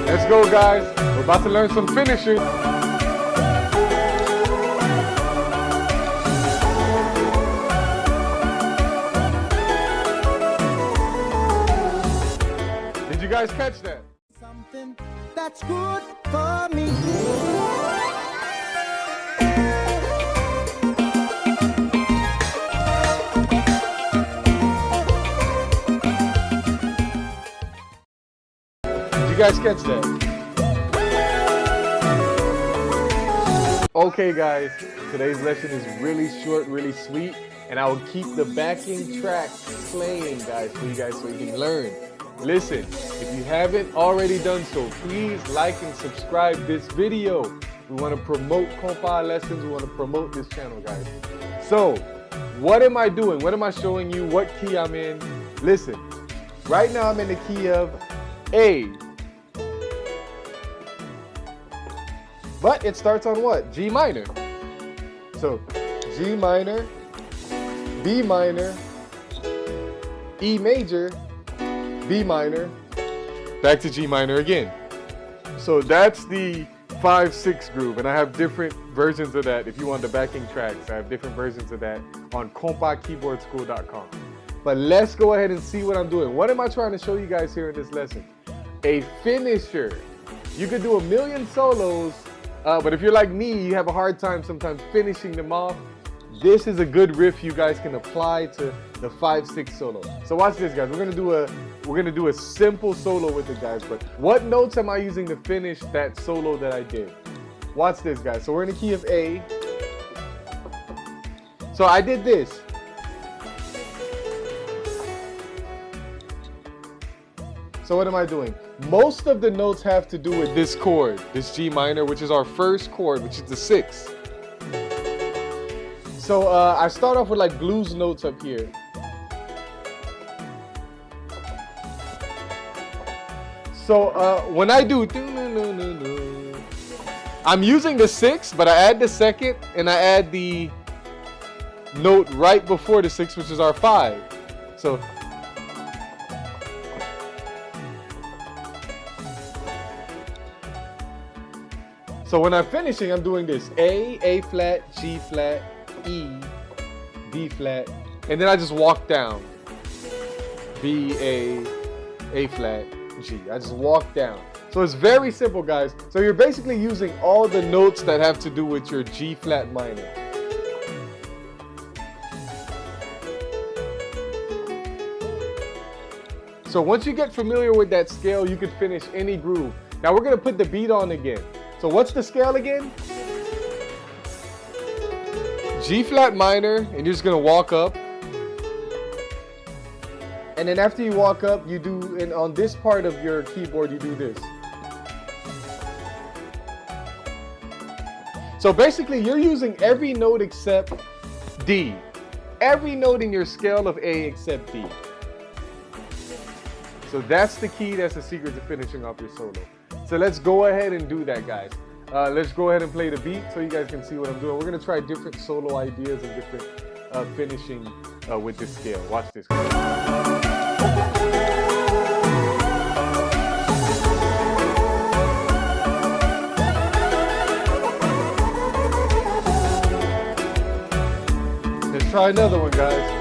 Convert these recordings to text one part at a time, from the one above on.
Let's go, guys. We're about to learn some finishing. Did you guys catch that? Something that's good for me. Did you guys catch that? Okay, guys, today's lesson is really short, really sweet, and I will keep the backing track playing, guys, for you guys so you can learn. Listen, if you haven't already done so, please like and subscribe this video. We want to promote Kompa lessons. We want to promote this channel, guys. So, what am I doing? What am I showing you? What key I'm in? Listen, right now I'm in the key of A. But it starts on what? G minor. So, G minor, B minor, E major, B minor, back to G minor again. So that's the 5/6 groove, and I have different versions of that. If you want the backing tracks, I have different versions of that on KompaKeyboardSchool.com. But let's go ahead and see what I'm doing. What am I trying to show you guys here in this lesson? A finisher. You could do a million solos, but if you're like me, you have a hard time sometimes finishing them off. This is a good riff you guys can apply to the 5/6 solo. So watch this, guys. We're gonna do a simple solo with it, guys. But what notes am I using to finish that solo that I did? Watch this, guys. So we're in the key of A. So I did this. So what am I doing? Most of the notes have to do with this chord, this G minor, which is our first chord, which is the 6. So I start off with like blues notes up here. So when I do, I'm using the 6, but I add the second and I add the note right before the 6, which is our 5. So when I'm finishing, I'm doing this: A flat, G flat, E, B flat, and then I just walk down. B, A flat, G. I just walk down. So it's very simple, guys. So you're basically using all the notes that have to do with your G flat minor. So once you get familiar with that scale, you can finish any groove. Now we're gonna put the beat on again. So what's the scale again? G flat minor, and you're just gonna walk up. And then after you walk up, you do, and on this part of your keyboard, you do this. So basically, you're using every note except D. Every note in your scale of A except D. So that's the key, that's the secret to finishing off your solo. So let's go ahead and do that, guys. Let's go ahead and play the beat so you guys can see what I'm doing. We're gonna try different solo ideas and different finishing with this scale. Watch this. Let's try another one, guys.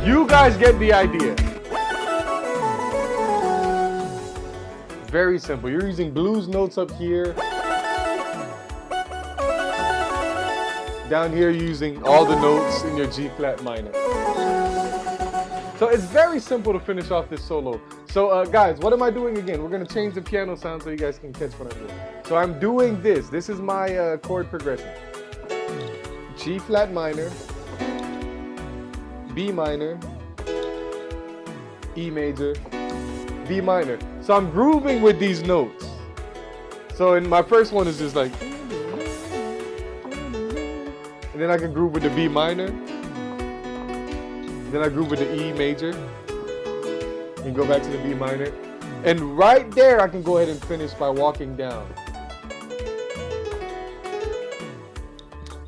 You guys get the idea. Very simple. You're using blues notes up here. Down here, you're using all the notes in your G flat minor. So it's very simple to finish off this solo. So guys, what am I doing again? We're gonna change the piano sound so you guys can catch what I'm doing. So I'm doing this. This is my chord progression. G flat minor, B minor, E major, B minor. So I'm grooving with these notes. So in my first one is just like, And then I can groove with the B minor. Then I groove with the E major. And go back to the B minor. And right there, I can go ahead and finish by walking down.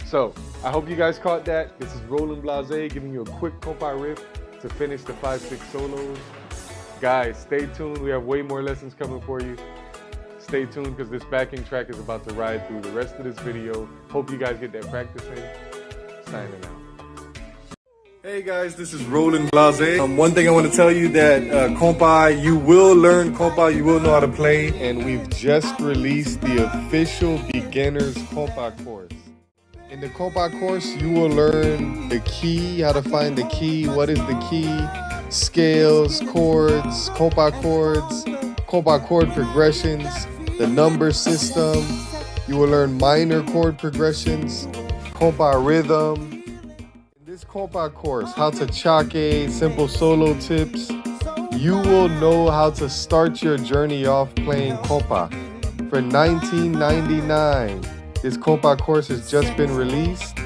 So, I hope you guys caught that. This is Roland Blazay giving you a quick kompa riff to finish the 5/6 solos. Guys, stay tuned. We have way more lessons coming for you. Stay tuned because this backing track is about to ride through the rest of this video. Hope you guys get that practice in. Signing out. Hey guys, this is Roland Blazay. One thing I want to tell you that kompa, you will learn kompa, you will know how to play. And we've just released the official beginner's kompa course. In the kompa course, you will learn the key, how to find the key, what is the key, scales, chords, kompa chord progressions, the number system. You will learn minor chord progressions, kompa rhythm. In this kompa course, how to chake, simple solo tips, you will know how to start your journey off playing kompa. For $19.99, this kompa course has just been released.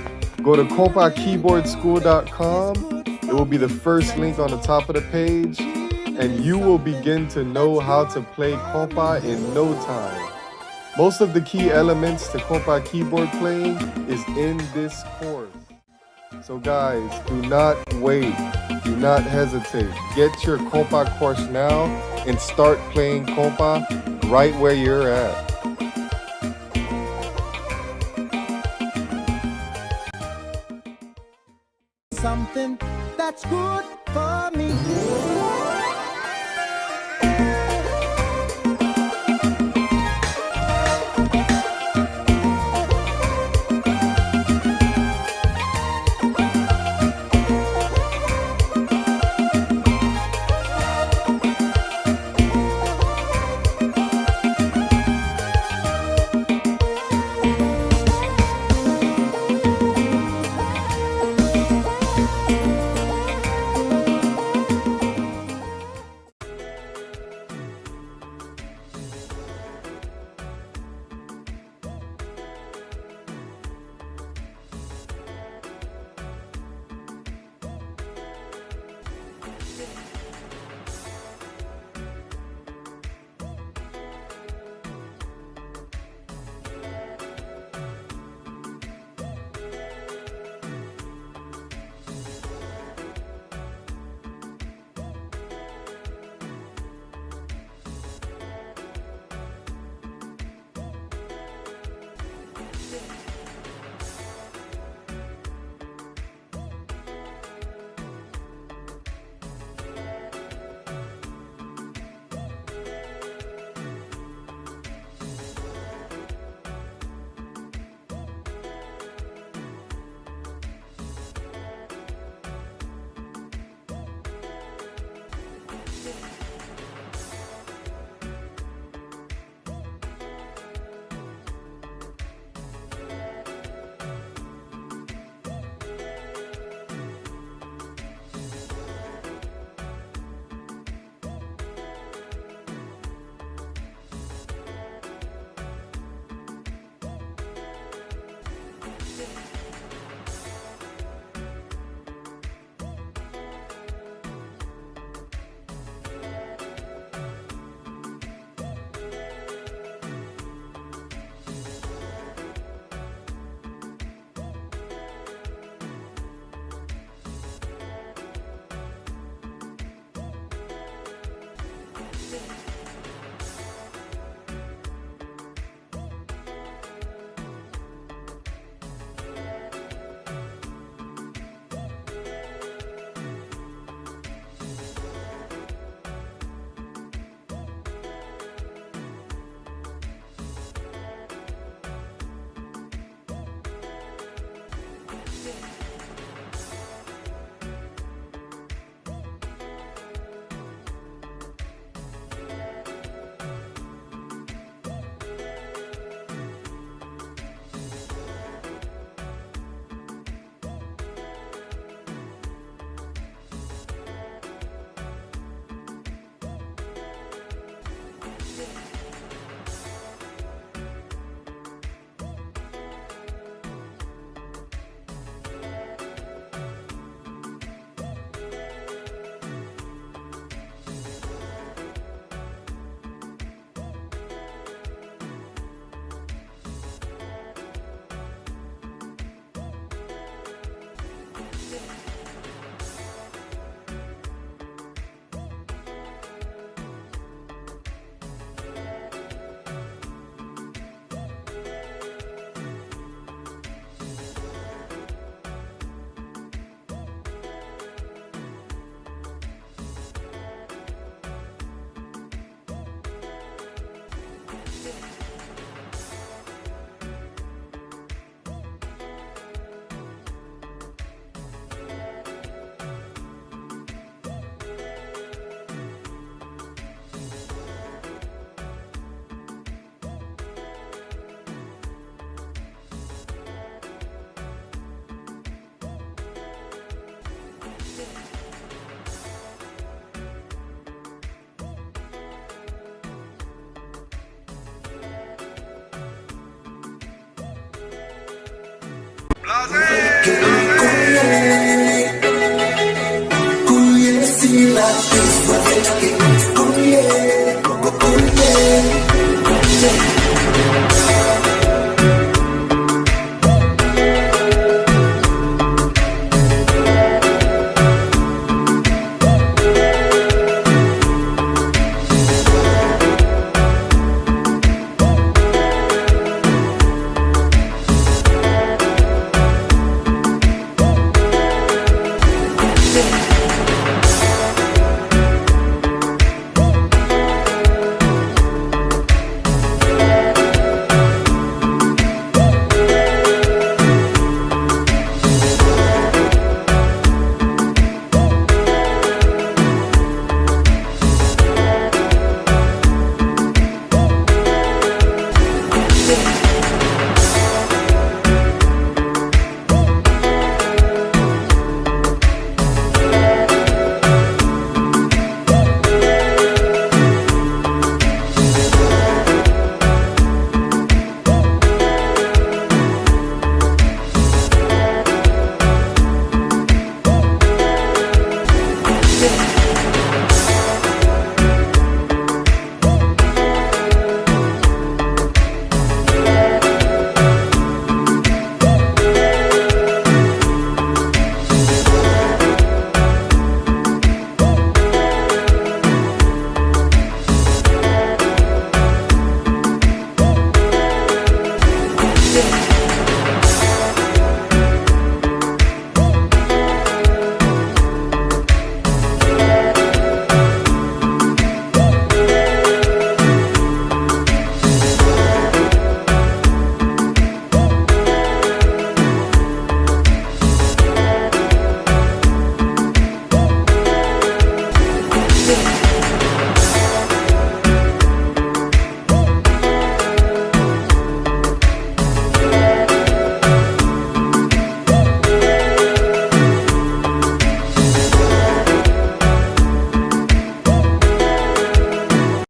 Go to kompakeyboardschool.com. It will be the first link on the top of the page, and you will begin to know how to play kompa in no time. Most of the key elements to kompa keyboard playing is in this course. So guys, do not wait, do not hesitate. Get your kompa course now and start playing kompa right where you're at. Something that's good for me.